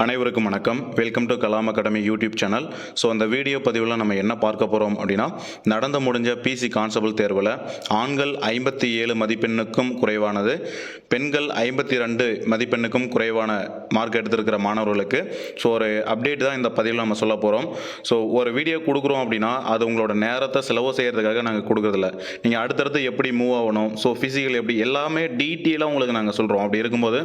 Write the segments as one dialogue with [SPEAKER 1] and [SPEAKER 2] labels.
[SPEAKER 1] அனைவருக்கும் வணக்கம். Welcome to Kalam academy YouTube channel. So அந்த வீடியோ பதிவில் நம்ம என்ன பார்க்க போகிறோம் அப்படின்னா, நடந்து முடிஞ்ச பிசி கான்ஸ்டபிள் தேர்வில் ஆண்கள் 57 மதிப்பெண்ணுக்கும் குறைவானது, பெண்கள் 52 மதிப்பெண்ணுக்கும் குறைவான மார்க் எடுத்திருக்கிற மாணவர்களுக்கு ஸோ ஒரு அப்டேட் தான் இந்த பதிவில் நம்ம சொல்ல போகிறோம். ஸோ ஒரு வீடியோ கொடுக்குறோம் அப்படின்னா அது உங்களோட நேரத்தை செலவு செய்கிறதுக்காக நாங்கள் கொடுக்குறதில்ல. நீங்கள் அடுத்தடுத்து எப்படி மூவ் ஆகணும், ஸோ ஃபிசிக்கல் எப்படி எல்லாமே டீட்டெயிலாக உங்களுக்கு நாங்கள் சொல்கிறோம். அப்படி இருக்கும்போது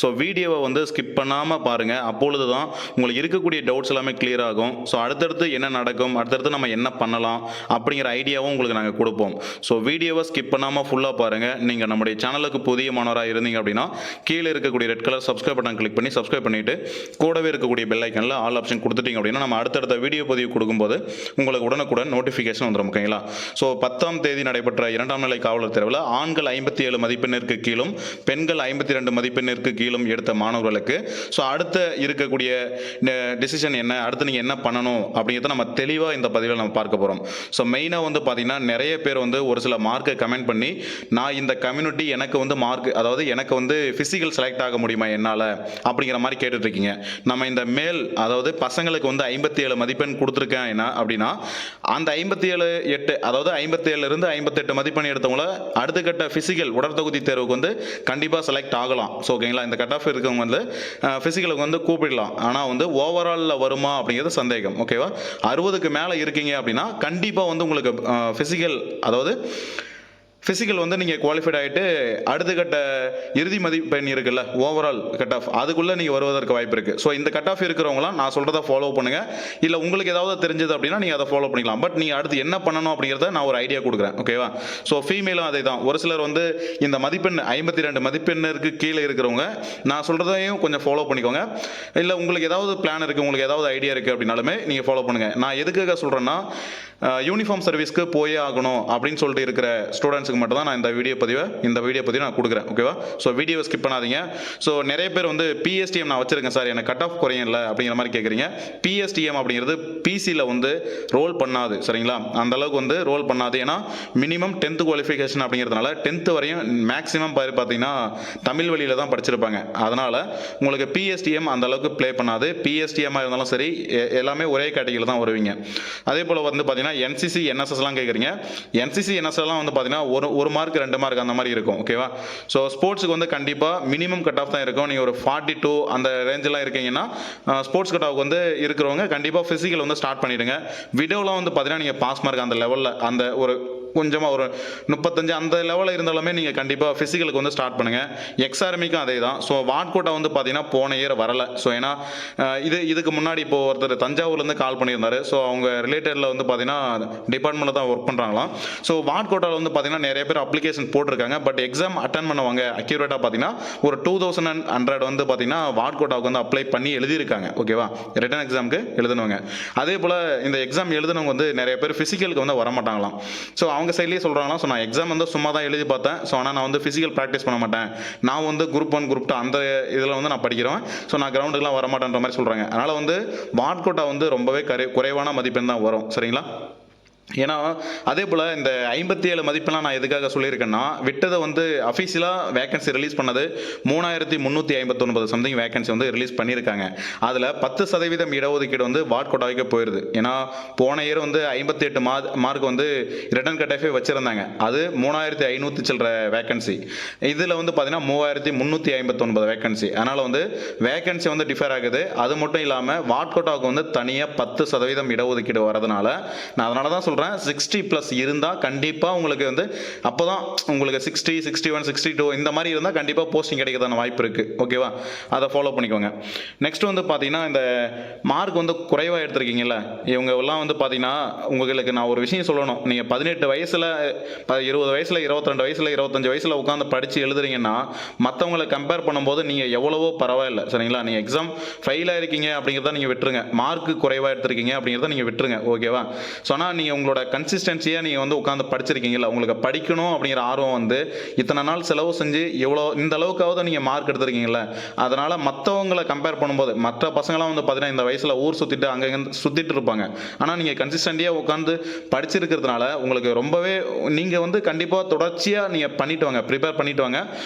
[SPEAKER 1] ஸோ வீடியோவை வந்து ஸ்கிப் பண்ணாமல் பாருங்கள். அப்பொழுது தான் உங்களுக்கு இருக்கக்கூடிய டவுட்ஸ் எல்லாமே கிளியர் ஆகும். ஸோ அடுத்தடுத்து என்ன நடக்கும், அடுத்தடுத்து நம்ம என்ன பண்ணலாம் அப்படிங்கிற ஐடியாவும் உங்களுக்கு நாங்கள் கொடுப்போம். ஸோ வீடியோவை ஸ்கிப் பண்ணாமல் ஃபுல்லாக பாருங்கள். நீங்கள் நம்முடைய சேனலுக்கு புதிய மாணவராக இருந்தீங்க அப்படின்னா கீழே இருக்கக்கூடிய red colour subscribe button click பண்ணி சப்ஸ்கிரைப் பண்ணிவிட்டு கூடவே இருக்கக்கூடிய பெல் ஐக்கனில் ஆல் ஆப்ஷன் கொடுத்துட்டீங்க அப்படின்னா நம்ம அடுத்தடுத்த வீடியோ பதிவு கொடுக்கும்போது உங்களுக்கு உடனுக்குடன் நோட்டிஃபிகேஷன் வந்துடும். ஓகேங்களா? ஸோ 10ஆம் தேதி நடைபெற்ற 2ஆம் நிலை காவலர் தேர்வில் ஆண்கள் 57 மதிப்பெண்ணிற்கு கீழும் பெண்கள் 52 மதிப்பெண்ணிற்கு கீழும் எடுத்த மாணவர்களுக்கு ஸோ அடுத்த இருக்கக்கூடிய டிசிஷன் என்ன, அடுத்து நீங்கள் என்ன பண்ணணும் அப்படிங்கிறத நம்ம தெளிவாக இந்த பதிவில் நம்ம பார்க்க போகிறோம். ஸோ மெயினாக வந்து பார்த்தீங்கன்னா நிறைய பேர் வந்து ஒரு சில மார்க்கை கமெண்ட் பண்ணி நான் இந்த கம்யூனிட்டி எனக்கு வந்து மார்க், அதாவது எனக்கு வந்து ஃபிசிக்கல் செலக்ட் ஆக முடியுமா என்னால் அப்படிங்கிற மாதிரி கேட்டுட்ருக்கீங்க. நம்ம இந்த மேல், அதாவது பசங்களுக்கு வந்து 57 மதிப்பெண் கொடுத்துருக்கேன் என்ன அப்படின்னா அந்த 57 அதாவது 57 58 மதிப்பெண் எடுத்தவங்கள அடுத்த கட்ட ஃபிசிக்கல் உடற்தகுதி தேர்வுக்கு வந்து கண்டிப்பாக செலக்ட் ஆகலாம். ஸோ ஓகேங்களா? இந்த கட் ஆஃப் இருக்கவங்க வந்து ஃபிசிக்கலுக்கு வந்து கூப்பிடலாம். ஆனால் வந்து ஓவராலில் வருமா அப்படிங்கிறது சந்தேகம். ஓகேவா? 60க்கு மேலே இருக்கீங்க அப்படின்னா கண்டிப்பாக வந்து உங்களுக்கு ஃபிசிக்கல், அதாவது ஃபிசிக்கல் வந்து நீங்கள் குவாலிஃபைட் ஆகிட்டு அடுத்த கட்ட இறுதி மதிப்பெண் இருக்குல்ல, ஓவரால் கட் ஆஃப், அதுக்குள்ளே நீங்கள் வருவதற்கு வாய்ப்பு இருக்குது. ஸோ இந்த கட் ஆஃப் இருக்கிறவங்களாம் நான் சொல்கிறத ஃபாலோ பண்ணுங்கள். இல்லை உங்களுக்கு ஏதாவது தெரிஞ்சது அப்படின்னா நீங்கள் அதை ஃபாலோ பண்ணிக்கலாம். பட் நீங்கள் அடுத்து என்ன பண்ணணும் அப்படிங்கிறத நான் ஒரு ஐடியா கொடுக்குறேன். ஓகேவா? ஸோ ஃபீமேலும் அதே தான். ஒரு சிலர் வந்து இந்த மதிப்பெண் 52 மதிப்பெண்ணிற்கு கீழே இருக்கிறவங்க நான் சொல்கிறதையும் கொஞ்சம் ஃபாலோ பண்ணிக்கோங்க. இல்லை உங்களுக்கு ஏதாவது பிளான் இருக்குது, உங்களுக்கு ஏதாவது ஐடியா இருக்குது அப்படின்னாலுமே நீங்கள் ஃபாலோ பண்ணுங்கள். நான் எதுக்காக சொல்கிறேன்னா, யூனிஃபார்ம் சர்வீஸ்க்கு போயே ஆகணும் அப்படின்னு சொல்லிட்டு இருக்கிற ஸ்டூடெண்ட்ஸுக்கு மட்டும் தான் நான் இந்த வீடியோ பதிவை நான் கொடுக்குறேன். ஓகேவா? ஸோ வீடியோ ஸ்கிப் பண்ணாதீங்க. ஸோ நிறைய பேர் வந்து பிஎஸ்டிஎம் நான் வச்சிருக்கேன் சார், எனக்கு கட் ஆஃப் குறையும் இல்லை அப்படிங்கிற மாதிரி கேட்குறீங்க. பிஎஸ்டிஎம் அப்படிங்கிறது பிசியில் வந்து ரோல் பண்ணாது. சரிங்களா? அந்த அளவுக்கு வந்து ரோல் பண்ணாது. ஏன்னா மினிமம் 10th குவாலிஃபிகேஷன் அப்படிங்கிறதுனால 10th வரையும் மேக்ஸிமம் பார்த்தீங்கன்னா தமிழ் வழியில் தான் படிச்சிருப்பாங்க. அதனால் உங்களுக்கு பிஎஸ்டிஎம் அந்த அளவுக்கு ப்ளே பண்ணாது. பிஎஸ்டிஎம்மாக இருந்தாலும் சரி எல்லாமே ஒரே கேட்டகரியில் தான் வருவீங்க. அதே போல் வந்து பார்த்தீங்கன்னா என்சிசி என்எஸ்எஸ்லாம் கேட்குறீங்க. என்சிசி என்எஸ்எஸ்லாம் வந்து பார்த்தீங்கன்னா ஒரு மார்க் 2 மார்க் அந்த மாதிரி இருக்கும். ஓகேவா? ஸோ ஸ்போர்ட்ஸுக்கு வந்து கண்டிப்பாக மினிமம் கட் ஆஃப் தான் இருக்கும். நீங்கள் ஒரு 42 அந்த ரேஞ்செலாம் இருக்கீங்கன்னா ஸ்போர்ட்ஸ் கட் ஆஃப் வந்து இருக்கிறவங்க கண்டிப்பாக ஃபிசிக்கல் வந்து ஸ்டார்ட் பண்ணிவிடுங்க. விடோலாம் வந்து பார்த்தீங்கன்னா நீங்கள் பாஸ் மார்க் அந்த லெவலில், அந்த ஒரு கொஞ்சமாக ஒரு 35 அந்த லெவலில் இருந்தாலுமே நீங்கள் கண்டிப்பாக ஃபிசிக்கலுக்கு வந்து ஸ்டார்ட் பண்ணுங்கள். எக்ஸ்ஆர்மிக்கும் அதே தான். ஸோ வாட் கோட்டா வந்து பார்த்தீங்கன்னா போன இயர் வரலை. ஸோ ஏன்னா இதுக்கு முன்னாடி இப்போ ஒருத்தர் தஞ்சாவூர்லேருந்து கால் பண்ணியிருந்தாரு. ஸோ அவங்க ரிலேட்டடில் வந்து பார்த்தீங்கன்னா டிபார்ட்மெண்ட்டில் தான் ஒர்க் பண்ணுறாங்களாம். ஸோ வாட் கோட்டாவில் வந்து பார்த்தீங்கன்னா நிறைய பேர் அப்ளிகேஷன் போட்டிருக்காங்க. பட் எக்ஸாம் அட்டன் பண்ணுவாங்க அக்யூரேட்டாக பார்த்தீங்கன்னா ஒரு 2100 வந்து பார்த்தீங்கன்னா வாட் கோட்டாவுக்கு வந்து அப்ளை பண்ணி எழுதியிருக்காங்க. ஓகேவா? ரிட்டன் எக்ஸாமுக்கு எழுதுனவங்க. அதே போல் இந்த எக்ஸாம் எழுதுனவங்க வந்து நிறைய பேர் ஃபிசிக்கலுக்கு வந்து வரமாட்டாங்களாம். ஸோ அவங்க சைட்லேயே சொல்கிறாங்களா, ஸோ நான் எக்ஸாம் வந்து சும்மா தான் எழுதி பார்த்தேன். ஸோ ஆனால் நான் வந்து ஃபிசிக்கல் ப்ராக்டிஸ் பண்ண மாட்டேன், நான் வந்து குரூப் 1 குரூப் 2 அந்த இதில் வந்து நான் படிக்கிறேன். ஸோ நான் கிரவுண்டுக்குலாம் வரமாட்டேன்ற மாதிரி சொல்கிறாங்க. அதனால் வந்து வாட் கோட்டா வந்து ரொம்பவே குறைவான மதிப்பெண் தான் வரும். சரிங்களா? ஏன்னா அதே போல் இந்த 57 மதிப்பெல்லாம் நான் எதுக்காக சொல்லியிருக்கேன்னா, விட்டதை வந்து அஃபீஷியலாக வேகன்சி ரிலீஸ் பண்ணது 3359 சம்திங் வேகன்சி வந்து ரிலீஸ் பண்ணியிருக்காங்க. அதில் 10% இடஒதுக்கீடு வந்து வாட் கோட்டாவுக்கு போயிடுது. ஏன்னா போன இயர் வந்து 58 மார்க் வந்து ரிட்டன் கட் ஆஃபே வச்சுருந்தாங்க. அது 3500 சில்லற வேகன்சி. இதில் வந்து பார்த்தீங்கன்னா 3359 வேகன்சி. அதனால் வந்து வேகன்சி வந்து டிஃபர் ஆகுது. அது மட்டும் இல்லாமல் வாட் கோட்டாவுக்கு வந்து தனியாக 10% இடஒதுக்கீடு வரதுனால நான் அதனால தான் சொல்கிறேன், 60+ இருந்தால் கண்டிப்பாக உங்களுக்கு வந்து அப்போ தான் உங்களுக்கு 60, 61, 62 இந்த மாதிரி இருந்தால் கண்டிப்பாக போஸ்டிங் கிடைக்கிறதான வாய்ப்பு இருக்குது. ஓகேவா? அதை ஃபாலோ பண்ணிக்கோங்க. நெக்ஸ்ட் வந்து பார்த்தீங்கன்னா இந்த மார்க் வந்து குறைவாக எடுத்திருக்கீங்கல்ல, இவங்க எல்லாம் வந்து பார்த்தீங்கன்னா உங்களுக்கு நான் ஒரு விஷயம் சொல்லணும். நீங்கள் 18 வயசில் 20 வயசில் 22 வயசில் 25 வயசில் உட்காந்து படித்து எழுதுறீங்கன்னா மற்றவங்களை கம்பேர் பண்ணும்போது நீங்கள் எவ்வளவோ பரவாயில்லை. சரிங்களா? நீங்கள் எக்ஸாம் ஃபெயில் ஆகிருக்கீங்க அப்படிங்கிறத நீங்கள் விட்டுருங்க. மார்க் குறைவாக எடுத்திருக்கீங்க அப்படிங்கிறத நீங்கள் விட்டுருங்க. ஓகேவா? ஸோ ஆனால் நீங்கள் உங்களோட கன்சிஸ்டன்சியாக நீங்கள் வந்து உட்காந்து படிச்சிருக்கீங்கல்ல, உங்களுக்கு படிக்கணும் அப்படிங்கிற ஆர்வம் வந்து இத்தனை நாள் செலவு செஞ்சு எவ்வளோ இந்த அளவுக்காவது நீங்கள் மார்க் எடுத்திருக்கீங்கல்ல, அதனால் மற்றவங்களை கம்பேர் பண்ணும்போது மற்ற பசங்களாம் வந்து பார்த்தீங்கன்னா இந்த வயசில் ஊர் சுற்றிட்டு அங்கே சுற்றிட்டு இருப்பாங்க. ஆனால் நீங்கள் கன்சிஸ்டன்டியாக உட்காந்து படிச்சிருக்கிறதுனால உங்களுக்கு ரொம்பவே நீங்கள் வந்து கண்டிப்பாக தொடர்ச்சியாக நீங்கள் பண்ணிட்டு வாங்க, ப்ரிப்பேர் பண்ணிட்டு வாங்க.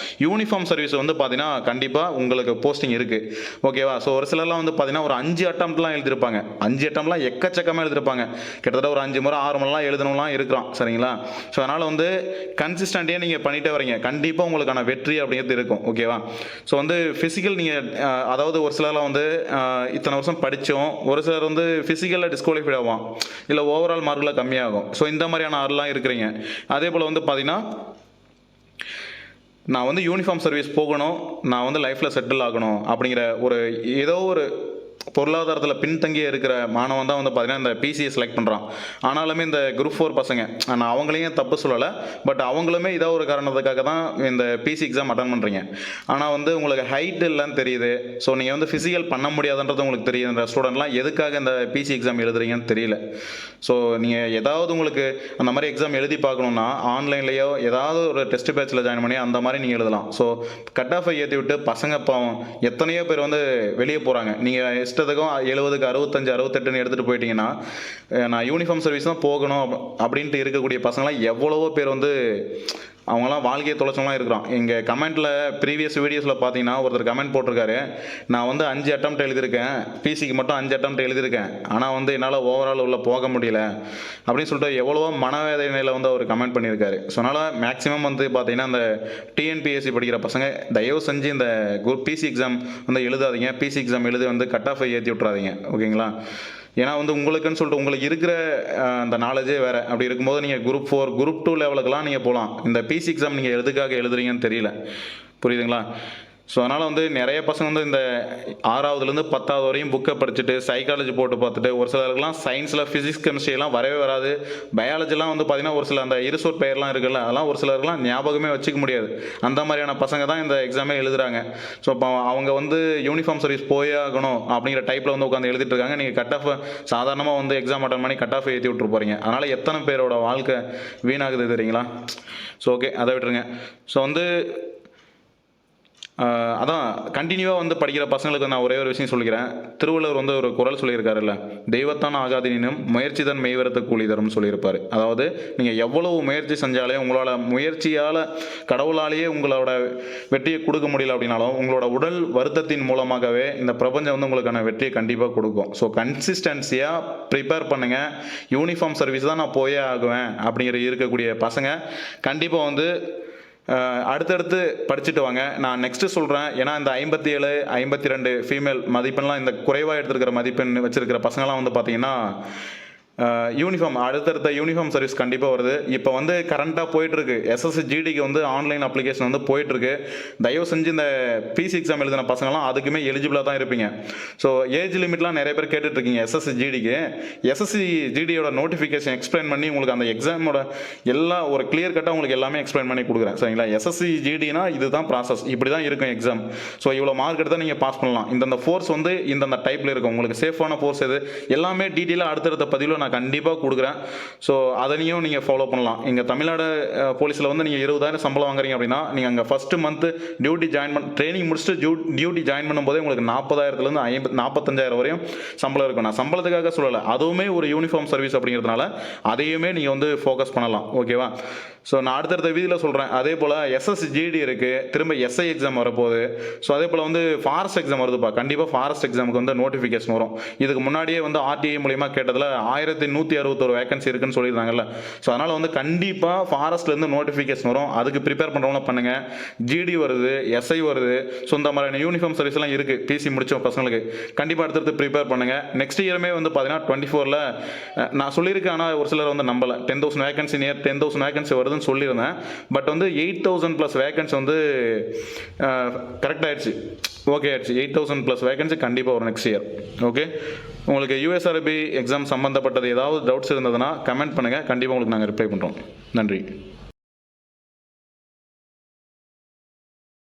[SPEAKER 1] யூனிஃபார்ம் சர்வீஸ் வந்து பார்த்தீங்கன்னா கண்டிப்பாக உங்களுக்கு போஸ்டிங் இருக்குது. ஓகேவா? ஸோ ஒரு சிலர்லாம் வந்து பார்த்தீங்கன்னா ஒரு 5 அட்டம்ப்ட்லாம் எழுதியிருப்பாங்க. 5 அட்டம்ப்ட்லாம் எக்கச்சக்கமாக எழுதியிருப்பாங்க. கிட்டத்தட்ட ஒரு 5 முறை 6 முறைலாம் எழுதணும்லாம் இருக்கிறோம். சரிங்களா? ஸோ அதனால் வந்து கன்சிஸ்டன்டியாக நீங்கள் பண்ணிகிட்டே வரீங்க, கண்டிப்பாக உங்களுக்கான வெற்றி அப்படிங்கிறது இருக்கும். ஓகேவா? ஸோ வந்து ஃபிசிக்கல் நீங்கள் அதாவது ஒரு சிலர்லாம் வந்து இத்தனை வருஷம் படித்தோம், ஒரு சிலர் வந்து ஃபிசிக்கலில் டிஸ்குவாலிஃபைட் ஆகும், இல்லை ஓவரால் மார்க்கில் கம்மியாகும். ஸோ இந்த மாதிரியான ஆள்லாம் இருக்கிறீங்க. அதே போல் வந்து பார்த்தீங்கன்னா நான் வந்து யூனிஃபார்ம் சர்வீஸ் போகணும், நான் வந்து லைஃப்பில் செட்டில் ஆகணும் அப்படிங்கிற ஒரு ஏதோ ஒரு பொருளாதாரத்தில் பின்தங்கிய இருக்கிற மாணவன் தான் வந்து பார்த்தீங்கன்னா இந்த பிசியை செலக்ட் பண்ணுறான். ஆனாலுமே இந்த குரூப் 4 பசங்க, நான் அவங்களையும் தப்பு சொல்லலை, பட் அவங்களுமே ஏதோ ஒரு காரணத்துக்காக தான் இந்த பிசி எக்ஸாம் அட்டன் பண்ணுறீங்க. ஆனால் வந்து உங்களுக்கு ஹைட் இல்லைன்னு தெரியுது, ஸோ நீங்கள் வந்து ஃபிசிக்கல் பண்ண முடியாதுன்றது உங்களுக்கு தெரியுது. இந்த ஸ்டூடெண்ட்லாம் எதுக்காக இந்த பிசி எக்ஸாம் எழுதுறீங்கன்னு தெரியல. ஸோ நீங்கள் ஏதாவது உங்களுக்கு அந்த மாதிரி எக்ஸாம் எழுதி பார்க்கணுன்னா ஆன்லைன்லேயோ ஏதாவது ஒரு டெஸ்ட் பேட்சில் ஜாயின் பண்ணி அந்த மாதிரி நீங்கள் எழுதலாம். ஸோ கட் ஆஃபை ஏற்றி விட்டு பசங்க பாவம் எத்தனையோ பேர் வந்து வெளியே போகிறாங்க. நீங்கள் இஷ்டத்துக்கும் 70க்கு 65 68ன்னு எடுத்துகிட்டு போயிட்டீங்கன்னா நான் யூனிஃபார்ம் சர்வீஸ் தான் போகணும் அப்படின்ட்டு இருக்கக்கூடிய பசங்களாம் எவ்வளவோ பேர் வந்து அவங்களாம் வாழ்க்கையை தொலைச்சவங்களாம் இருக்கிறான். எங்கள் கமெண்ட்டில் ப்ரீவியஸ் வீடியோஸில் பார்த்தீங்கன்னா ஒருத்தர் கமெண்ட் போட்டிருக்காரு, நான் வந்து 5 அட்டம்ப்ட் எழுதியிருக்கேன், பிசிக்கு மட்டும் 5 அட்டம்ப்ட் எழுதியிருக்கேன், ஆனால் வந்து என்னால் ஓவரால் உள்ள போக முடியல அப்படின்னு சொல்லிட்டு எவ்வளவோ மனவேதனையில் வந்து அவர் கமெண்ட் பண்ணியிருக்காரு. ஸோ அதனால் மேக்ஸிமம் வந்து பார்த்தீங்கன்னா இந்த டிஎன்பிஎஸ்சி படிக்கிற பசங்க தயவு செஞ்சு இந்த பிசி எக்ஸாம் வந்து எழுதாதீங்க. பிசி எக்ஸாம் எழுதி வந்து கட் ஆஃபை ஏற்றி விட்றாதீங்க. ஓகேங்களா? ஏன்னா வந்து உங்களுக்குன்னு சொல்லிட்டு உங்களுக்கு இருக்கிற அந்த நாலேஜே வேறு. அப்படி இருக்கும்போது நீங்கள் குரூப் 4 குரூப் 2 லெவலுக்கெல்லாம் நீங்கள் போகலாம். இந்த பிசி எக்ஸாம் நீங்கள் எதுக்காக எழுதுறீங்கன்னு தெரியல. புரியுதுங்களா? ஸோ அதனால் வந்து நிறைய பசங்க வந்து இந்த 6வதுலேருந்து 10வது வரையும் புக்கை படிச்சுட்டு சைக்காலஜி போட்டு பார்த்துட்டு ஒரு சிலருக்குலாம் சயின்ஸில் ஃபிசிக்ஸ் கெமிஸ்ட்ரியெல்லாம் வரவே வராது. பயாலஜிலாம் வந்து பார்த்திங்கன்னா ஒரு சில அந்த இருசோர் பெயர்லாம் இருக்குல்ல, அதெல்லாம் ஒரு சிலருக்குலாம் ஞாபகமே வச்சுக்க முடியாது. அந்த மாதிரியான பசங்க தான் இந்த எக்ஸாமே எழுதுகிறாங்க. ஸோ இப்போ அவங்க வந்து யூனிஃபார்ம் சர்வீஸ் போயே ஆகணும் அப்படிங்கிற டைப்பில் வந்து உட்காந்து எழுதிட்டு இருக்காங்க. நீங்கள் கட் ஆஃப் சாதாரணமாக வந்து எக்ஸாம் அட்டன் பண்ணி கட் ஆஃப் ஏற்றி விட்டுரு போகிறீங்க. அதனால் எத்தனை பேரோட வாழ்க்கை வீணாகுது தெரியுங்களா? ஸோ ஓகே, அதை விட்டுருங்க. ஸோ வந்து அதான் கண்டினியூவாக வந்து படிக்கிற பசங்களுக்கு நான் ஒரே ஒரு விஷயம் சொல்லிக்கிறேன். திருவள்ளுவர் வந்து ஒரு குறள் சொல்லியிருக்காருல்ல, தெய்வத்தான் ஆகாதினும் முயற்சி தன் மெய்வரத்து கூலி தரும் சொல்லியிருப்பார். அதாவது நீங்கள் எவ்வளவு முயற்சி செஞ்சாலே உங்களோட முயற்சியால் கடவுளாலேயே உங்களோட வெற்றியை கொடுக்க முடியல அப்படின்னாலும் உங்களோட உடல் வருத்தத்தின் மூலமாகவே இந்த பிரபஞ்சம் வந்து உங்களுக்கான வெற்றியை கண்டிப்பாக கொடுக்கும். ஸோ கன்சிஸ்டன்சியாக ப்ரிப்பேர் பண்ணுங்கள். யூனிஃபார்ம் சர்வீஸ் தான் நான் போயே ஆகுவேன் அப்படிங்கிற இருக்கக்கூடிய பசங்க கண்டிப்பாக வந்து அடுத்தடுத்து படிச்சுட்டு வாங்க. நான் நெக்ஸ்ட்டு சொல்கிறேன். ஏன்னா இந்த 57 52 ஃபீமேல் மதிப்பெண்லாம் இந்த குறைவாக எடுத்துருக்கிற மதிப்பெண் வச்சுருக்கிற பசங்களாம் வந்து பார்த்தீங்கன்னா யூனிஃபார்ம் அடுத்தடுத்த யூனிஃபார்ம் சர்வீஸ் கண்டிப்பாக வருது. இப்போ வந்து கரண்ட்டாக போயிட்டுருக்கு எஸ்எஸ்சி ஜிடிக்கு வந்து ஆன்லைன் அப்ளிகேஷன் வந்து போயிட்டுருக்கு. தயவு செஞ்சு இந்த பிசி எக்ஸாம் எழுதின பசங்களாம் அதுக்குமே எலிஜிபிளாக தான் இருப்பீங்க. ஸோ ஏஜ் லிமிட்லாம் நிறைய பேர் கேட்டுட்ருக்கீங்க எஸ்எஸ்சி ஜிடிக்கு. எஸ்எஸ்சி ஜிடியோட நோட்டிஃபிகேஷன் எக்ஸ்பிளைன் பண்ணி உங்களுக்கு அந்த எக்ஸாமோட எல்லா ஒரு கிளியர் கட்டாக உங்களுக்கு எல்லாமே எக்ஸ்பிளைன் பண்ணி கொடுக்குறேன். சரிங்களா? எஸ்எஸ்சி ஜிடினா இதுதான் ப்ராசஸ், இப்படி தான் இருக்கும் எக்ஸாம். ஸோ இவ்வளோ மார்க் எடுத்தால் நீங்கள் பாஸ் பண்ணலாம். இந்தந்த ஃபோர்ஸ் வந்து இந்தந்த டைப்பில் இருக்கும். உங்களுக்கு சேஃபான ஃபோர்ஸ் எது எல்லாமே டீட்டெயிலாக அடுத்தடுத்த பதிவில் நான் கண்டிப்பாக கொடுக்குறேன். ஸோ அதனையும் நீங்கள் ஃபாலோ பண்ணலாம். இங்கே தமிழ்நாடு போலீஸில் வந்து நீங்கள் 20,000 சம்பளம் வாங்குறீங்க அப்படின்னா நீங்கள் அங்கே first month duty join training முடிச்சுட்டு டியூட்டி ஜாயின் பண்ணும்போதே உங்களுக்கு 40,000லேருந்து 45,000 வரையும் சம்பளம் இருக்கும். நான் சம்பளத்துக்காக சொல்லலை, அதுவுமே ஒரு யூனிஃபார்ம் சர்வீஸ் அப்படிங்கிறதுனால அதையுமே நீங்கள் வந்து ஃபோக்கஸ் பண்ணலாம். ஓகேவா? ஸோ நான் அடுத்தடுத்த வீதியில் சொல்கிறேன். அதே போல் எஸ்எஸ்சி ஜிடி இருக்குது, திரும்ப எஸ்ஐ எக்ஸாம் வரப்போகுது. ஸோ அதே போல் வந்து ஃபாரஸ்ட் எக்ஸாம் வருதுப்பா. கண்டிப்பாக ஃபாரஸ்ட் எக்ஸாமுக்கு வந்து நோட்டிஃபிகேஷன் வரும். இதுக்கு முன்னாடியே வந்து ஆர்டிஐ மூலிமா கேட்டதில் 1161 வேகன்சி இருக்குன்னு சொல்லியிருந்தாங்கல்ல. ஸோ அதனால் வந்து கண்டிப்பாக ஃபாரஸ்ட்லேருந்து நோட்டிஃபிகேஷன் வரும். அதுக்கு ப்ரிப்பேர் பண்ணுறவங்க பண்ணுங்கள். ஜிடி வருது, எஸ்ஐ வருது. ஸோ இந்த மாதிரியான யூனிஃபார்ம் சர்வீஸ்லாம் இருக்குது. பிசி முடிச்ச பசங்களுக்கு கண்டிப்பாக அடுத்தடுத்து ப்ரிப்பேர் பண்ணுங்கள். நெக்ஸ்ட் இயருமே வந்து பார்த்தீங்கன்னா 24ல் நான் சொல்லியிருக்கேன். ஆனால் ஒரு சிலர் வந்து நம்பலை. 10,000 வேகன்சி நியர் 10,000 வேகன்சி வருதுன்னு சொல்லியிருந்தேன். பட் வந்து 8,000+ வேகன்சி வந்து கரெக்ட் ஆயிடுச்சு. ஓகே ஆயிடுச்சு. 8,000+ வேகன்சி கண்டிப்பாக வரும் நெக்ஸ்ட் இயர். ஓகே, உங்களுக்கு யூஎஸ்ஆர்பி எக்ஸாம் சம்மந்தப்பட்டது ஏதாவது டவுட்ஸ் இருந்ததுன்னா கமெண்ட் பண்ணுங்கள். கண்டிப்பாக உங்களுக்கு நாங்கள் ரிப்ளை பண்ணுறோம். நன்றி.